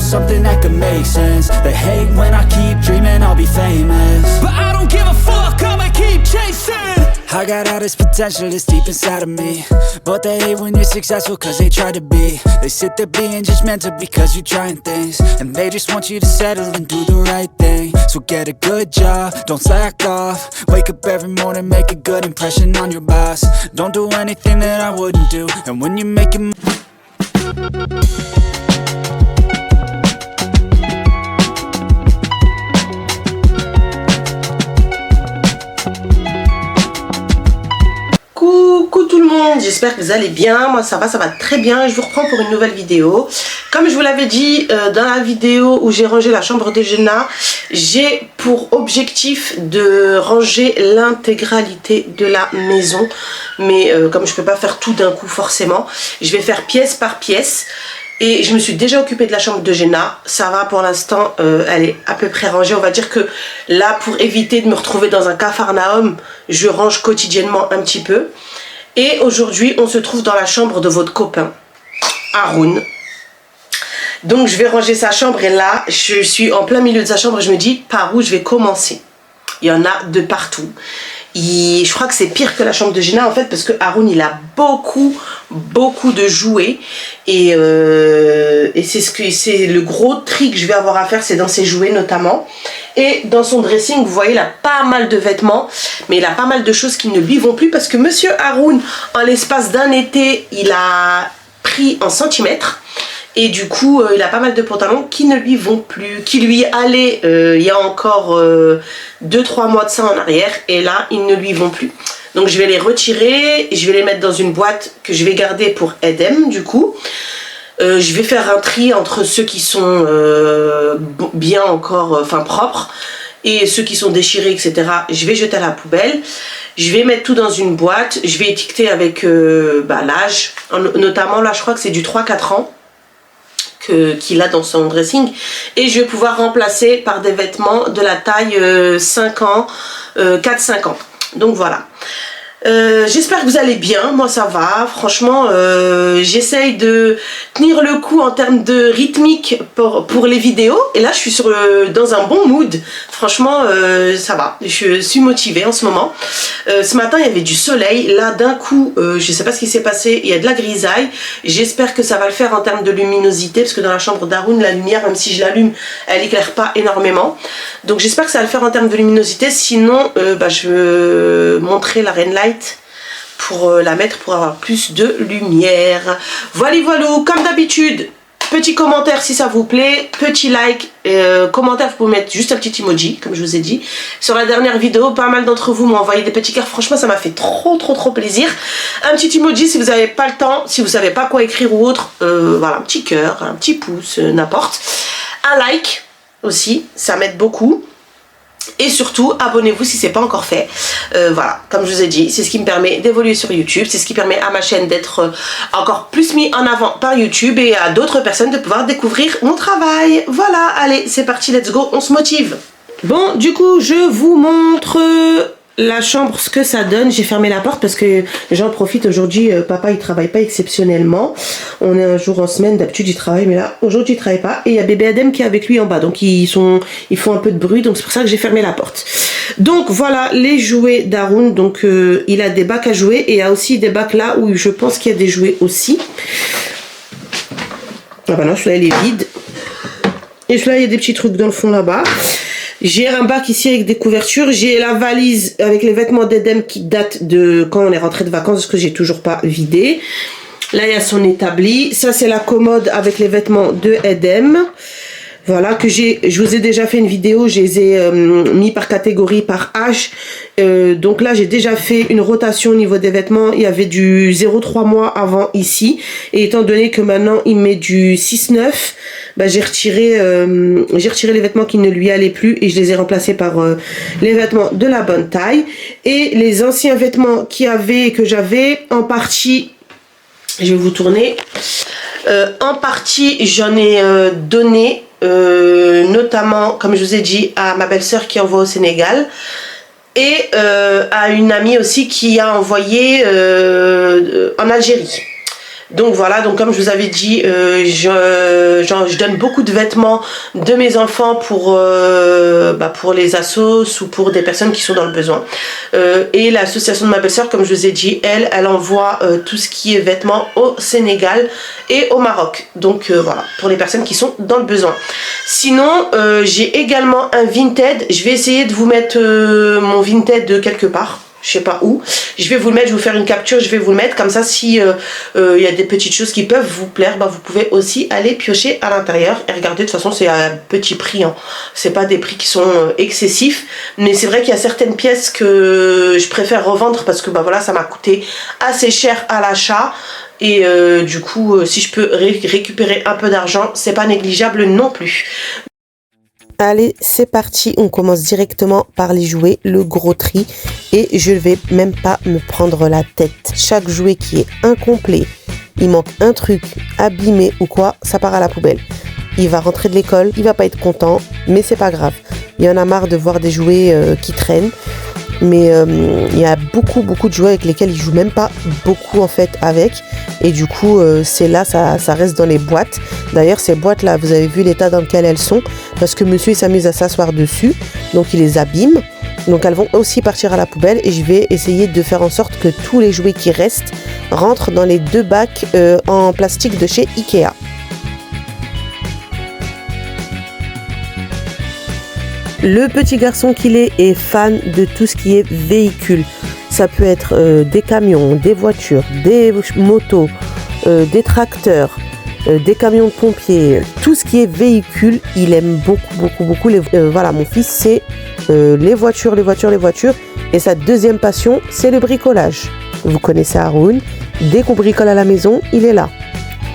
something that could make sense. They hate when I keep dreaming I'll be famous, but I don't give a fuck, I'ma keep chasing. I got all this potential that's deep inside of me, but they hate when you're successful cause they try to be. They sit there being judgmental because you're trying things, and they just want you to settle and do the right thing. So get a good job, don't slack off. Wake up every morning, make a good impression on your boss. Don't do anything that I wouldn't do, and when you make it Coucou tout le monde, j'espère que vous allez bien. Moi ça va très bien. Je vous reprends pour une nouvelle vidéo. Comme je vous l'avais dit dans la vidéo où j'ai rangé la chambre de Jenna, j'ai pour objectif de ranger l'intégralité de la maison. Mais comme je peux pas faire tout d'un coup forcément, je vais faire pièce par pièce. Et je me suis déjà occupée de la chambre de Jenna. Ça va pour l'instant, elle est à peu près rangée. On va dire que là, pour éviter de me retrouver dans un capharnaüm, je range quotidiennement un petit peu. Et aujourd'hui, on se trouve dans la chambre de votre copain, Haroun. Donc je vais ranger sa chambre et là, je suis en plein milieu de sa chambre et je me dis par où je vais commencer. Il y en a de partout. Je crois que c'est pire que la chambre de Jenna en fait, parce que Haroun il a beaucoup de jouets et c'est le gros tri que je vais avoir à faire, c'est dans ses jouets notamment. Et dans son dressing, vous voyez, il a pas mal de vêtements, mais il a pas mal de choses qui ne lui vont plus parce que monsieur Haroun, en l'espace d'un été, il a pris en centimètres. Et du coup, il a pas mal de pantalons qui ne lui vont plus, qui lui allaient il y a encore 2-3 mois de ça en arrière. Et là, ils ne lui vont plus. Donc je vais les retirer, je vais les mettre dans une boîte que je vais garder pour Edem du coup. Je vais faire un tri entre ceux qui sont bien encore, propres. Et ceux qui sont déchirés, etc. Je vais jeter à la poubelle. Je vais mettre tout dans une boîte. Je vais étiqueter avec l'âge. Notamment là, je crois que c'est du 3-4 ans. Qu'il a dans son dressing, et je vais pouvoir remplacer par des vêtements de la taille 5 ans, 4-5 ans. Donc voilà. J'espère que vous allez bien, moi ça va, franchement j'essaye de tenir le coup en termes de rythmique pour les vidéos, et là je suis dans un bon mood, franchement ça va, je suis motivée en ce moment. Ce matin il y avait du soleil, là d'un coup je sais pas ce qui s'est passé, il y a de la grisaille, j'espère que ça va le faire en termes de luminosité, parce que dans la chambre d'Haroun la lumière, même si je l'allume, elle éclaire pas énormément, donc j'espère que ça va le faire en termes de luminosité, sinon je vais montrer la Ring Light pour la mettre pour avoir plus de lumière. Voilà, comme d'habitude, petit commentaire si ça vous plaît, petit like, commentaire, vous pouvez mettre juste un petit emoji comme je vous ai dit. Sur la dernière vidéo, pas mal d'entre vous m'ont envoyé des petits cœurs, franchement ça m'a fait trop plaisir. Un petit emoji si vous n'avez pas le temps, si vous savez pas quoi écrire ou autre, voilà, un petit cœur, un petit pouce, n'importe. Un like aussi, ça m'aide beaucoup. Et surtout, abonnez-vous si ce n'est pas encore fait. Voilà, comme je vous ai dit, c'est ce qui me permet d'évoluer sur YouTube. C'est ce qui permet à ma chaîne d'être encore plus mis en avant par YouTube et à d'autres personnes de pouvoir découvrir mon travail. Voilà, allez, c'est parti, let's go, on se motive. Bon, du coup, je vous montre la chambre, ce que ça donne. J'ai fermé la porte parce que j'en profite aujourd'hui. Papa, il travaille pas exceptionnellement. On est un jour en semaine, d'habitude il travaille, mais là, aujourd'hui il travaille pas. Et il y a bébé Adem qui est avec lui en bas, donc ils font un peu de bruit, donc c'est pour ça que j'ai fermé la porte. Donc voilà les jouets d'Haroun. Donc il a des bacs à jouer et il y a aussi des bacs là où je pense qu'il y a des jouets aussi. Ah bah non, celui-là il est vide. Et celui-là il y a des petits trucs dans le fond là-bas. J'ai un bac ici avec des couvertures. J'ai la valise avec les vêtements d'Edem qui date de quand on est rentré de vacances, parce que j'ai toujours pas vidé. Là, il y a son établi. Ça, c'est la commode avec les vêtements de Edem. Voilà, que je vous ai déjà fait une vidéo, je les ai mis par catégorie, par âge. Donc là, j'ai déjà fait une rotation au niveau des vêtements. Il y avait du 0,3 mois avant ici. Et étant donné que maintenant, il met du 6,9, j'ai retiré les vêtements qui ne lui allaient plus et je les ai remplacés par les vêtements de la bonne taille. Et les anciens vêtements que j'avais, en partie, je vais vous tourner, en partie, j'en ai donné. Notamment comme je vous ai dit à ma belle-sœur qui envoie au Sénégal et à une amie aussi qui a envoyé en Algérie. Donc voilà, donc comme je vous avais dit, je donne beaucoup de vêtements de mes enfants pour les assos ou pour des personnes qui sont dans le besoin. Et l'association de ma belle-sœur, comme je vous ai dit, elle envoie tout ce qui est vêtements au Sénégal et au Maroc. Donc voilà, pour les personnes qui sont dans le besoin. Sinon, j'ai également un Vinted. Je vais essayer de vous mettre mon Vinted de quelque part. Je sais pas où, je vais vous le mettre, je vais vous faire une capture, je vais vous le mettre, comme ça si y a des petites choses qui peuvent vous plaire, vous pouvez aussi aller piocher à l'intérieur et regarder. De toute façon c'est à petit prix, hein. C'est pas des prix qui sont excessifs, mais c'est vrai qu'il y a certaines pièces que je préfère revendre parce que voilà, ça m'a coûté assez cher à l'achat. Et du coup si je peux récupérer un peu d'argent, c'est pas négligeable non plus. Allez, c'est parti, on commence directement par les jouets, le gros tri, et je vais même pas me prendre la tête. Chaque jouet qui est incomplet, il manque un truc, abîmé ou quoi, ça part à la poubelle. Il va rentrer de l'école, il va pas être content, mais c'est pas grave. Il y en a marre de voir des jouets qui traînent, mais il y a beaucoup de jouets avec lesquels il joue même pas beaucoup en fait avec, et du coup c'est là, ça reste dans les boîtes. D'ailleurs ces boîtes là, vous avez vu l'état dans lequel elles sont, parce que monsieur il s'amuse à s'asseoir dessus, donc il les abîme, donc elles vont aussi partir à la poubelle, et je vais essayer de faire en sorte que tous les jouets qui restent rentrent dans les 2 bacs en plastique de chez Ikea. Le petit garçon qu'il est fan de tout ce qui est véhicule. Ça peut être des camions, des voitures, des motos, des tracteurs, des camions de pompiers. Tout ce qui est véhicule, il aime beaucoup. Voilà, mon fils, c'est les voitures. Et sa deuxième passion, c'est le bricolage. Vous connaissez Haroun. Dès qu'on bricole à la maison, il est là.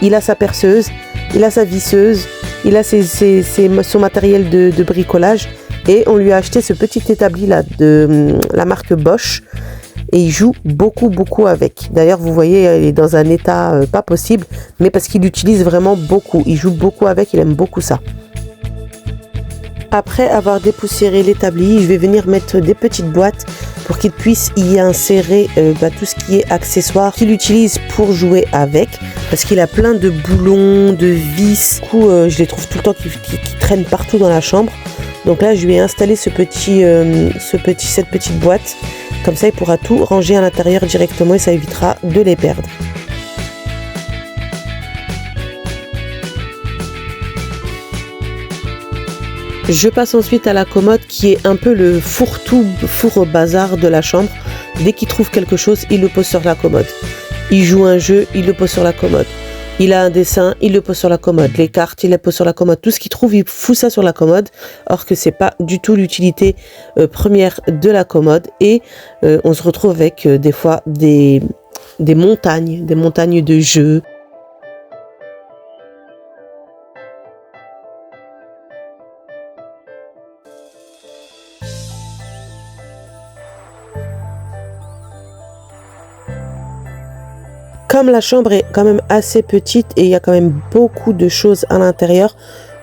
Il a sa perceuse, il a sa visseuse, il a son matériel de bricolage. Et on lui a acheté ce petit établi là de la marque Bosch, et il joue beaucoup avec. D'ailleurs vous voyez, il est dans un état pas possible, mais parce qu'il l'utilise vraiment beaucoup, il joue beaucoup avec, il aime beaucoup ça. Après avoir dépoussiéré l'établi, je vais venir mettre des petites boîtes pour qu'il puisse y insérer tout ce qui est accessoires qu'il utilise pour jouer avec, parce qu'il a plein de boulons, de vis. Du coup je les trouve tout le temps qui traînent partout dans la chambre. Donc là, je lui ai installé cette petite boîte. Comme ça, il pourra tout ranger à l'intérieur directement et ça évitera de les perdre. Je passe ensuite à la commode qui est un peu le four au bazar de la chambre. Dès qu'il trouve quelque chose, il le pose sur la commode. Il joue un jeu, il le pose sur la commode. Il a un dessin, il le pose sur la commode. Les cartes, il les pose sur la commode. Tout ce qu'il trouve, il fout ça sur la commode. Or que c'est pas du tout l'utilité première de la commode. Et on se retrouve avec des fois des montagnes de jeux. Comme la chambre est quand même assez petite et il y a quand même beaucoup de choses à l'intérieur,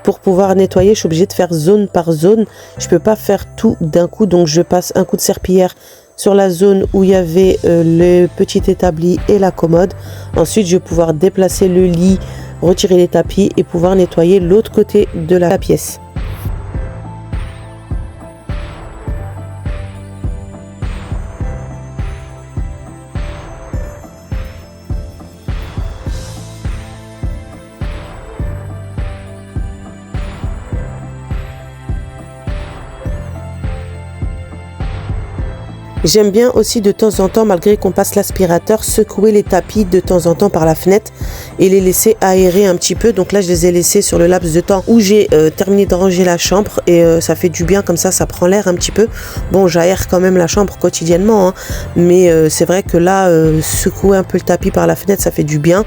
pour pouvoir nettoyer, je suis obligée de faire zone par zone. Je peux pas faire tout d'un coup, donc je passe un coup de serpillière sur la zone où il y avait le petit établi et la commode. Ensuite, je vais pouvoir déplacer le lit, retirer les tapis et pouvoir nettoyer l'autre côté de la pièce. J'aime bien aussi de temps en temps, malgré qu'on passe l'aspirateur, secouer les tapis de temps en temps par la fenêtre et les laisser aérer un petit peu. Donc là, je les ai laissés sur le laps de temps où j'ai terminé de ranger la chambre et ça fait du bien comme ça prend l'air un petit peu. Bon, j'aère quand même la chambre quotidiennement, hein, mais c'est vrai que là, secouer un peu le tapis par la fenêtre, ça fait du bien.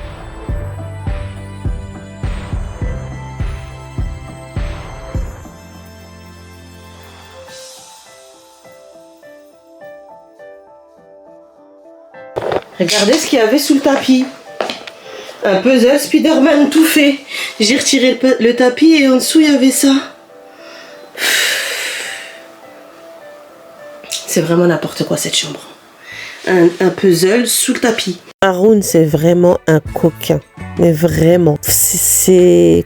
Regardez ce qu'il y avait sous le tapis. Un puzzle Spider-Man tout fait. J'ai retiré le tapis et en dessous il y avait ça. C'est vraiment n'importe quoi cette chambre. Un puzzle sous le tapis. Haroun, c'est vraiment un coquin. Mais vraiment.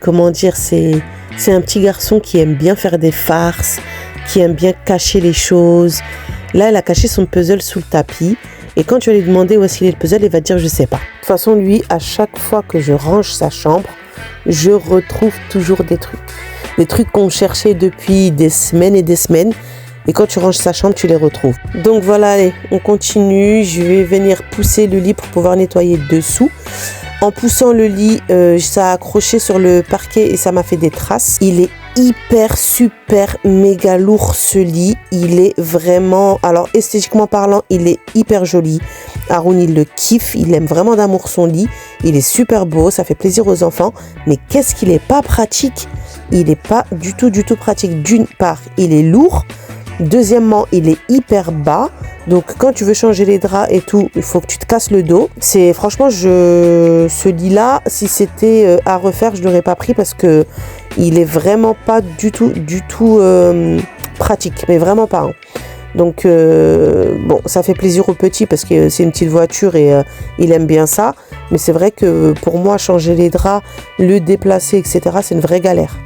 Comment dire, c'est un petit garçon qui aime bien faire des farces, qui aime bien cacher les choses. Là, elle a caché son puzzle sous le tapis. Et quand tu vas lui demander où est-ce qu'il est le puzzle, il va te dire je sais pas. De toute façon, lui, à chaque fois que je range sa chambre, je retrouve toujours des trucs. Des trucs qu'on cherchait depuis des semaines et des semaines. Et quand tu ranges sa chambre, tu les retrouves. Donc voilà, allez, on continue. Je vais venir pousser le lit pour pouvoir nettoyer dessous. En poussant le lit, ça a accroché sur le parquet et ça m'a fait des traces. Il est hyper, super, méga lourd ce lit. Il est vraiment... Alors, esthétiquement parlant, il est hyper joli. Haroun, il le kiffe. Il aime vraiment d'amour son lit. Il est super beau. Ça fait plaisir aux enfants. Mais qu'est-ce qu'il est pas pratique? Il est pas du tout pratique. D'une part, il est lourd. Deuxièmement, il est hyper bas. Donc, quand tu veux changer les draps et tout, il faut que tu te casses le dos. Franchement, ce lit-là, si c'était à refaire, je l'aurais pas pris parce que il est vraiment pas du tout pratique. Mais vraiment pas. Hein. Donc, bon, ça fait plaisir au petit parce que c'est une petite voiture et il aime bien ça. Mais c'est vrai que pour moi, changer les draps, le déplacer, etc., c'est une vraie galère.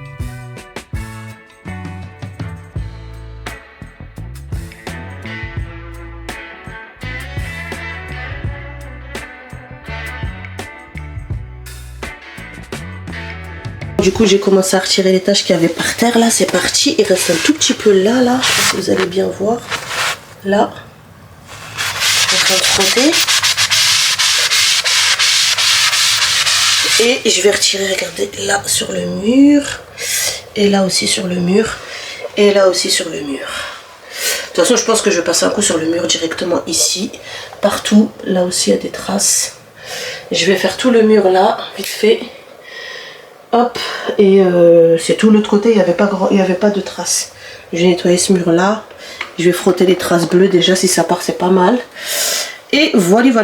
Du coup, j'ai commencé à retirer les taches qu'il y avait par terre. Là, c'est parti. Il reste un tout petit peu là. Vous allez bien voir. Là. Je suis en train de frotter. Et je vais retirer, regardez, là sur le mur. Et là aussi sur le mur. Et là aussi sur le mur. De toute façon, je pense que je vais passer un coup sur le mur directement ici. Partout. Là aussi, il y a des traces. Je vais faire tout le mur là, vite fait. Hop, et c'est tout. L'autre côté, il n'y avait pas de traces. Je vais nettoyer ce mur là. Je vais frotter les traces bleues déjà, si ça part c'est pas mal. Et voilà.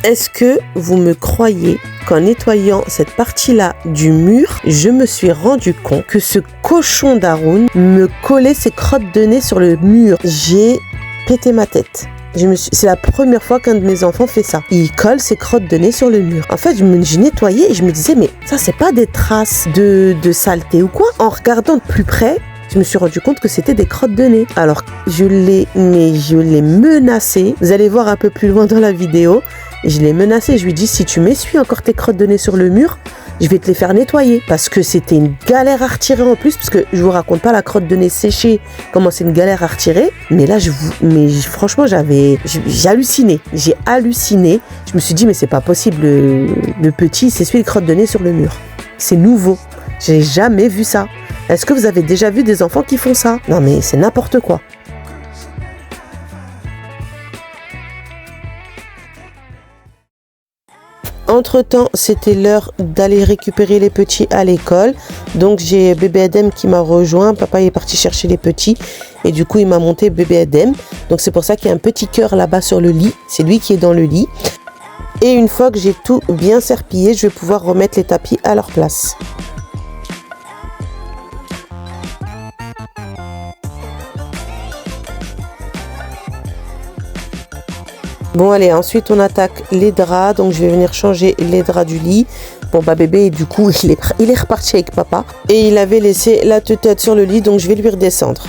Est-ce que vous me croyez qu'en nettoyant cette partie-là du mur, je me suis rendu compte que ce cochon d'Haroun me collait ses crottes de nez sur le mur. J'ai pété ma tête. C'est la première fois qu'un de mes enfants fait ça. Il colle ses crottes de nez sur le mur. En fait, j'ai nettoyé et je me disais, mais ça, c'est pas des traces de saleté ou quoi? En regardant de plus près, je me suis rendu compte que c'était des crottes de nez. Alors, je l'ai menacé. Vous allez voir un peu plus loin dans la vidéo. Je l'ai menacé. Je lui ai dit, si tu m'essuies encore tes crottes de nez sur le mur, je vais te les faire nettoyer. Parce que c'était une galère à retirer en plus. Parce que je vous raconte pas la crotte de nez séchée, comment c'est une galère à retirer. Mais là, franchement, j'ai halluciné. J'ai halluciné. Je me suis dit, mais c'est pas possible. Le petit s'essuie les crottes de nez sur le mur. C'est nouveau. J'ai jamais vu ça. Est-ce que vous avez déjà vu des enfants qui font ça? Non mais c'est n'importe quoi. Entre-temps, c'était l'heure d'aller récupérer les petits à l'école. Donc j'ai bébé Adem qui m'a rejoint. Papa est parti chercher les petits. Et du coup, il m'a monté bébé Adem. Donc c'est pour ça qu'il y a un petit cœur là-bas sur le lit. C'est lui qui est dans le lit. Et une fois que j'ai tout bien serpillé, je vais pouvoir remettre les tapis à leur place. Bon allez, ensuite on attaque les draps, donc je vais venir changer les draps du lit. Bon bah bébé, du coup il est reparti avec papa. Et il avait laissé la tête sur le lit, donc je vais lui redescendre.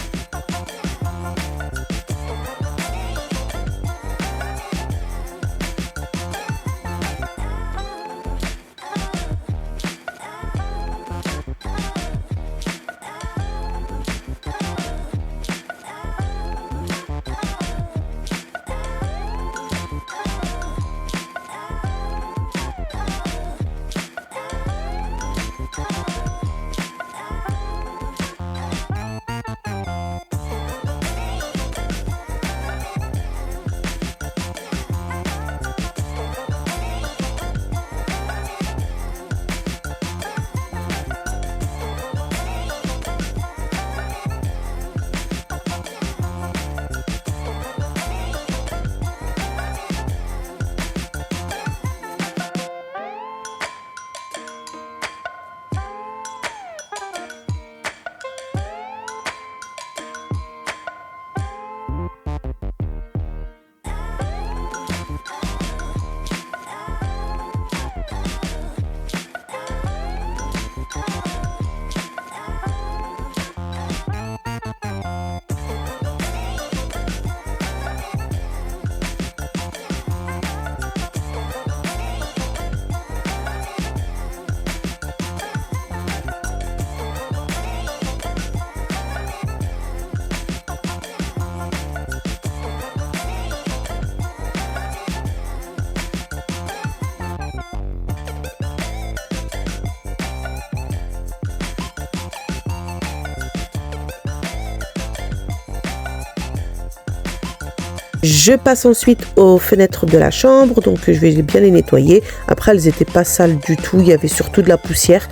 Je passe ensuite aux fenêtres de la chambre, donc je vais bien les nettoyer. Après, elles n'étaient pas sales du tout, il y avait surtout de la poussière.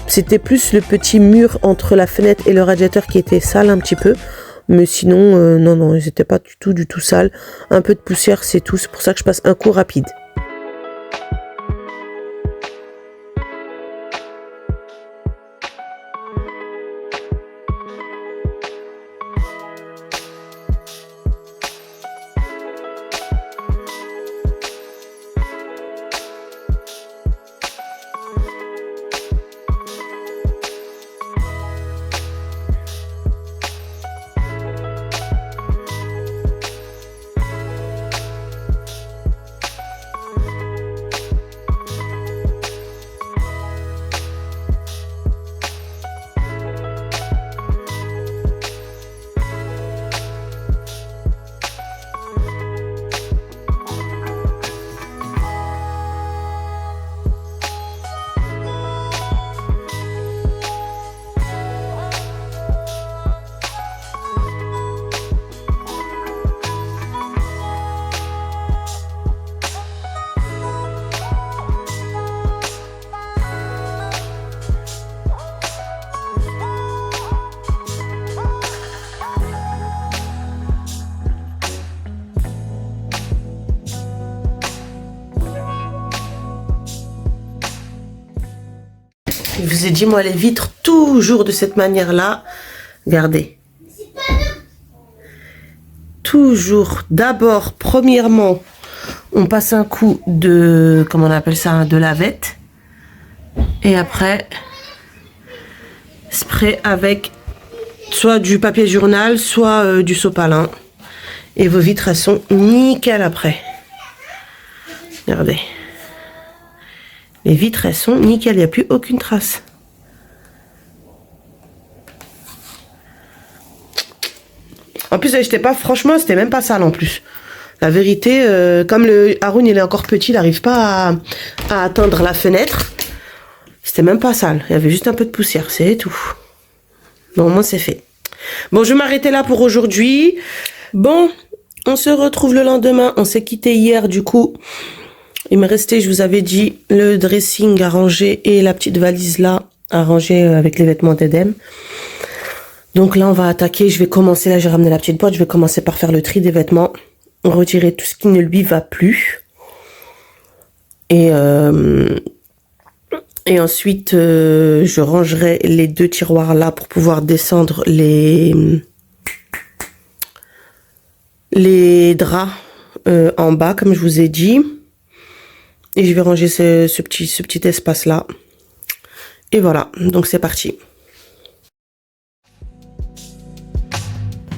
C'était plus le petit mur entre la fenêtre et le radiateur qui était sale un petit peu. Mais sinon, non, ils n'étaient pas du tout sales. Un peu de poussière, c'est tout. C'est pour ça que je passe un coup rapide. Je vous ai dit, moi, les vitres, toujours de cette manière-là. Regardez. Toujours. D'abord, premièrement, on passe un coup de, comment on appelle ça, de lavette. Et après, spray avec soit du papier journal, soit du sopalin. Et vos vitres, elles sont nickel après. Regardez. Les vitres, elles sont nickel, il n'y a plus aucune trace. En plus, j'étais pas, franchement, c'était même pas sale en plus. La vérité, comme le Haroun, il est encore petit, il n'arrive pas à atteindre la fenêtre. C'était même pas sale, il y avait juste un peu de poussière, c'est tout. Bon, au moins c'est fait. Bon, je vais m'arrêter là pour aujourd'hui. Bon, on se retrouve le lendemain, on s'est quitté hier, du coup... Il me restait, je vous avais dit, le dressing à ranger et la petite valise là à ranger avec les vêtements d'Edem. Donc là, on va attaquer. Je vais commencer, là, j'ai ramené la petite boîte. Je vais commencer par faire le tri des vêtements. Retirer tout ce qui ne lui va plus. Et ensuite, je rangerai les deux tiroirs là pour pouvoir descendre les draps en bas, comme je vous ai dit. Et je vais ranger ce petit espace-là. Et voilà, donc c'est parti.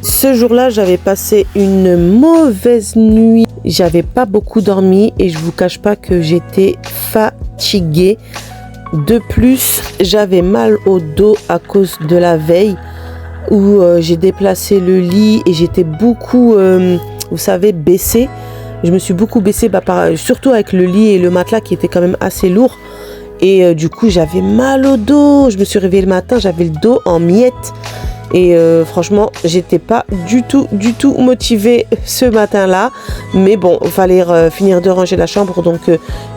Ce jour-là, j'avais passé une mauvaise nuit. J'avais pas beaucoup dormi et je vous cache pas que j'étais fatiguée. De plus, j'avais mal au dos à cause de la veille où j'ai déplacé le lit et j'étais beaucoup, vous savez, baissée. Je me suis beaucoup baissée, surtout avec le lit et le matelas qui étaient quand même assez lourds. Et du coup, j'avais mal au dos. Je me suis réveillée le matin, j'avais le dos en miettes. Et franchement, j'étais pas du tout motivée ce matin-là. Mais bon, il fallait finir de ranger la chambre. Donc,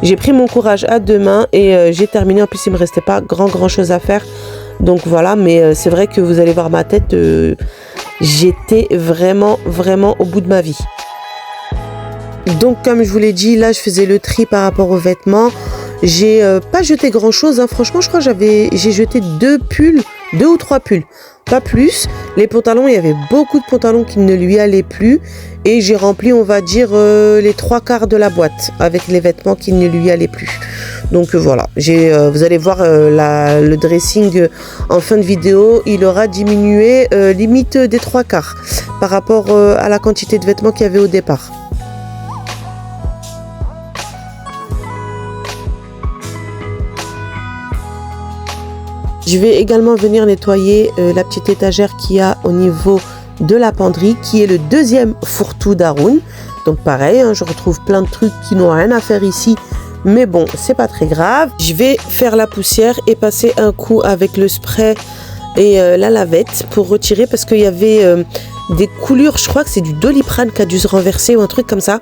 j'ai pris mon courage à deux mains et j'ai terminé. En plus, il me restait pas grand chose à faire. Donc voilà, mais c'est vrai que vous allez voir ma tête. J'étais vraiment au bout de ma vie. Donc comme je vous l'ai dit, là je faisais le tri par rapport aux vêtements. J'ai pas jeté grand chose, hein. Franchement je crois que j'ai jeté 2 ou 3 pulls, pas plus. Les pantalons, il y avait beaucoup de pantalons qui ne lui allaient plus. Et j'ai rempli, on va dire, les 3/4 de la boîte avec les vêtements qui ne lui allaient plus. Donc voilà, vous allez voir le dressing en fin de vidéo, il aura diminué limite des 3/4 par rapport à la quantité de vêtements qu'il y avait au départ. Je vais également venir nettoyer la petite étagère qu'il y a au niveau de la penderie, qui est le deuxième fourre-tout d'Haroun. Donc pareil, hein, je retrouve plein de trucs qui n'ont rien à faire ici. Mais bon, c'est pas très grave. Je vais faire la poussière et passer un coup avec le spray et la lavette pour retirer, parce qu'il y avait des coulures, je crois que c'est du Doliprane qui a dû se renverser ou un truc comme ça.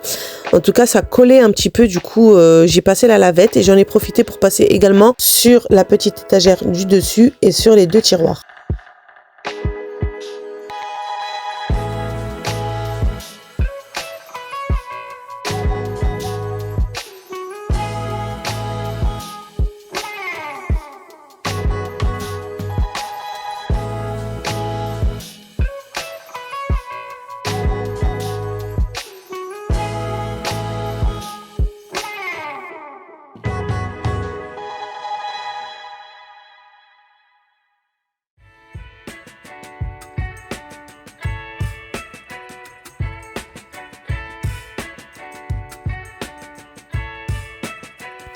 En tout cas, ça collait un petit peu, du coup, j'ai passé la lavette et j'en ai profité pour passer également sur la petite étagère du dessus et sur les 2 tiroirs.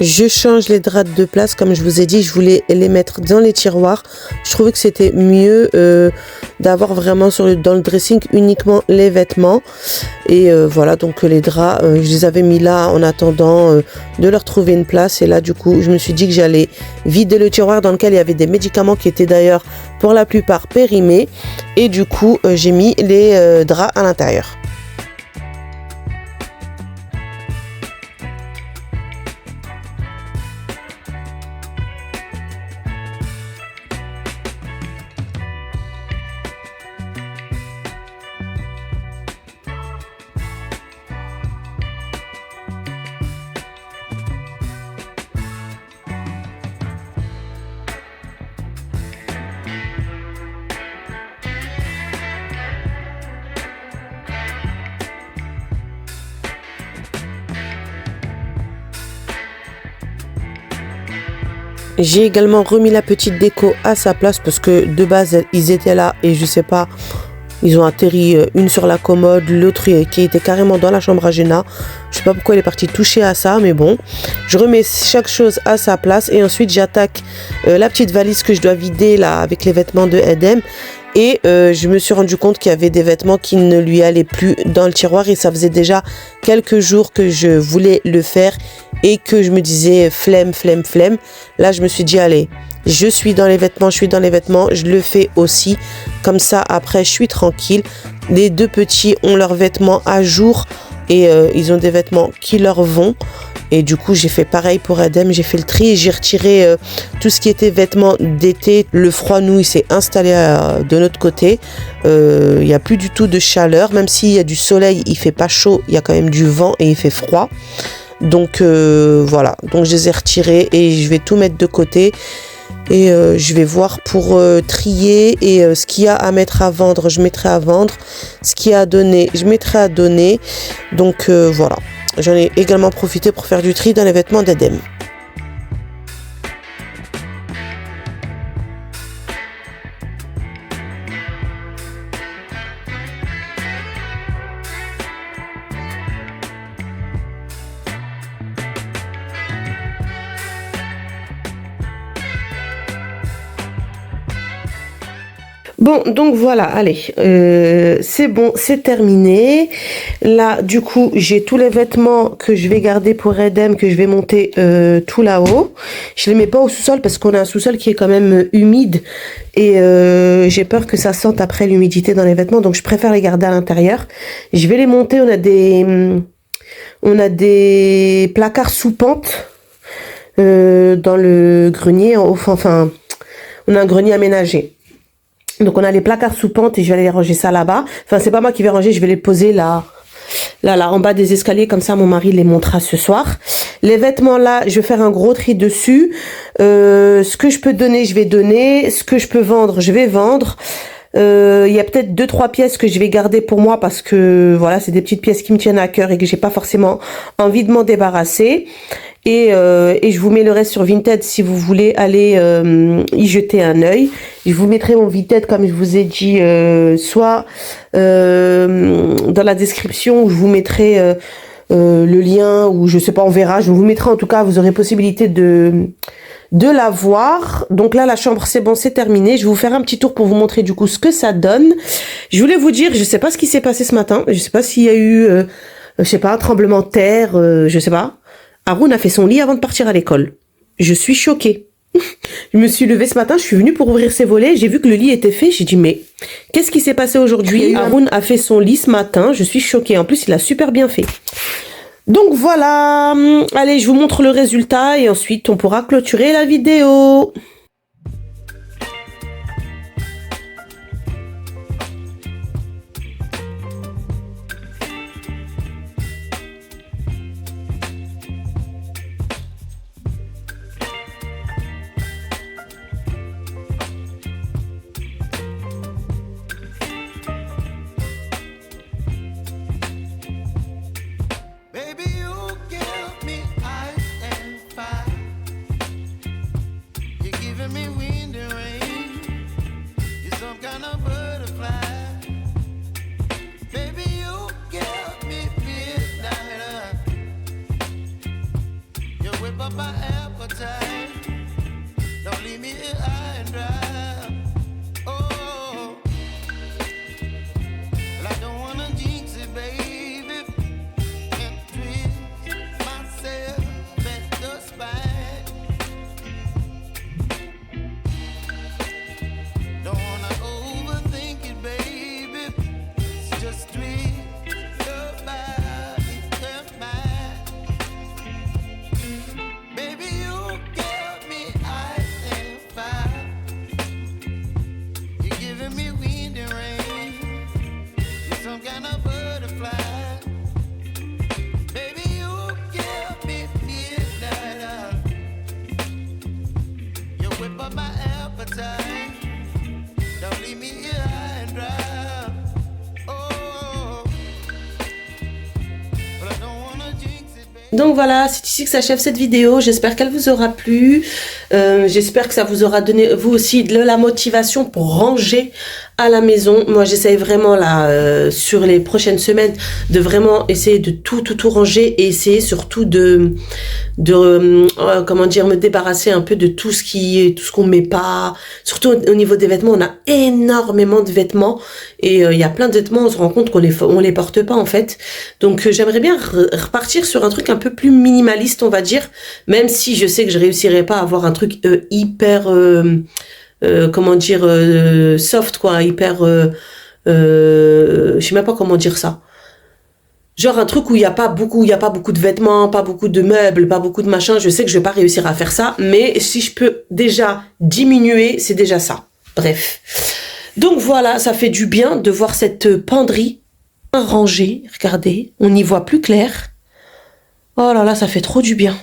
Je change les draps de place, comme je vous ai dit, je voulais les mettre dans les tiroirs. Je trouvais que c'était mieux d'avoir vraiment dans le dressing uniquement les vêtements. Et voilà, donc les draps, je les avais mis là en attendant de leur trouver une place. Et là, du coup, je me suis dit que j'allais vider le tiroir dans lequel il y avait des médicaments qui étaient d'ailleurs pour la plupart périmés. Et du coup, j'ai mis les draps à l'intérieur. J'ai également remis la petite déco à sa place parce que de base ils étaient là et je sais pas, ils ont atterri une sur la commode, l'autre qui était carrément dans la chambre à Jenna. Je sais pas pourquoi elle est partie toucher à ça, mais bon, je remets chaque chose à sa place et ensuite j'attaque la petite valise que je dois vider là avec les vêtements de Edem. Et je me suis rendu compte qu'il y avait des vêtements qui ne lui allaient plus dans le tiroir et ça faisait déjà quelques jours que je voulais le faire et que je me disais flemme. Là, je me suis dit, allez, je suis dans les vêtements, je le fais aussi. Comme ça, après, je suis tranquille. Les 2 petits ont leurs vêtements à jour et ils ont des vêtements qui leur vont. Et du coup, j'ai fait pareil pour Edem, j'ai fait le tri et j'ai retiré tout ce qui était vêtements d'été. Le froid, nous, il s'est installé de notre côté. Il n'y a plus du tout de chaleur. Même s'il y a du soleil, il fait pas chaud, il y a quand même du vent et il fait froid. Donc voilà, donc je les ai retirés et je vais tout mettre de côté. Et je vais voir pour trier et ce qu'il y a à mettre à vendre, je mettrai à vendre. Ce qu'il y a à donner, je mettrai à donner. Donc voilà. J'en ai également profité pour faire du tri dans les vêtements d'Edem. Bon, donc voilà, allez, c'est bon, c'est terminé. Là, du coup, j'ai tous les vêtements que je vais garder pour Edem, que je vais monter tout là-haut. Je les mets pas au sous-sol parce qu'on a un sous-sol qui est quand même humide et j'ai peur que ça sente après l'humidité dans les vêtements, donc je préfère les garder à l'intérieur. Je vais les monter, on a des placards sous pente dans le grenier, enfin, on a un grenier aménagé. Donc on a les placards sous pente et je vais aller ranger ça là-bas. Enfin c'est pas moi qui vais ranger, je vais les poser là en bas des escaliers, comme ça mon mari les montrera ce soir. Les vêtements là, je vais faire un gros tri dessus. Ce que je peux donner, je vais donner. Ce que je peux vendre, je vais vendre. Il y a peut-être 2-3 pièces que je vais garder pour moi parce que voilà, c'est des petites pièces qui me tiennent à cœur et que j'ai pas forcément envie de m'en débarrasser. Et je vous mets le reste sur Vinted si vous voulez aller y jeter un œil. Je vous mettrai mon Vinted comme je vous ai dit, soit dans la description où je vous mettrai le lien, ou je sais pas, on verra. Je vous mettrai en tout cas, vous aurez possibilité de la voir. Donc là la chambre c'est bon, c'est terminé. Je vais vous faire un petit tour pour vous montrer du coup ce que ça donne. Je voulais vous dire, je sais pas ce qui s'est passé ce matin, je sais pas s'il y a eu je sais pas, un tremblement de terre, je sais pas. Haroun a fait son lit avant de partir à l'école. Je suis choquée. Je me suis levée ce matin, je suis venue pour ouvrir ses volets, j'ai vu que le lit était fait, j'ai dit mais Qu'est-ce qui s'est passé aujourd'hui? Haroun a fait son lit ce matin. Je suis choquée. En plus, il a super bien fait. Donc voilà. Allez, je vous montre le résultat et ensuite on pourra clôturer la vidéo. Donc voilà, c'est ici que s'achève cette vidéo. J'espère qu'elle vous aura plu. J'espère que ça vous aura donné, vous aussi, de la motivation pour ranger à la maison. Moi, j'essaye vraiment, là, sur les prochaines semaines, de vraiment essayer de tout ranger et essayer surtout comment dire, me débarrasser un peu de tout ce qu'on met pas. Surtout au niveau des vêtements, on a énormément de vêtements et il y a plein de vêtements, on se rend compte qu'on les porte pas, en fait. Donc, j'aimerais bien repartir sur un truc un peu plus minimaliste, on va dire, même si je sais que je réussirai pas à avoir un truc hyper comment dire soft, quoi, hyper je sais même pas comment dire ça, genre un truc où il y a pas beaucoup de vêtements, pas beaucoup de meubles, pas beaucoup de machins. Je sais que je vais pas réussir à faire ça, mais si je peux déjà diminuer, c'est déjà ça. Bref, donc voilà, ça fait du bien de voir cette penderie rangée. Regardez, on y voit plus clair. Oh là là, ça fait trop du bien.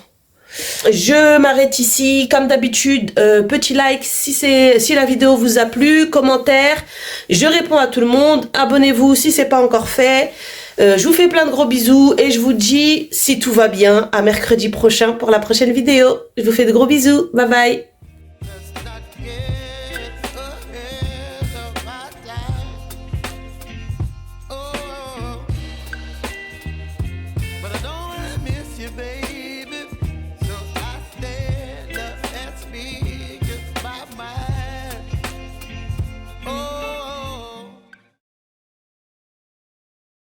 Je m'arrête ici, comme d'habitude, petit like si la vidéo vous a plu, commentaire, je réponds à tout le monde, abonnez-vous si c'est pas encore fait, je vous fais plein de gros bisous et je vous dis, si tout va bien, à mercredi prochain pour la prochaine vidéo. Je vous fais de gros bisous, bye bye. But I don't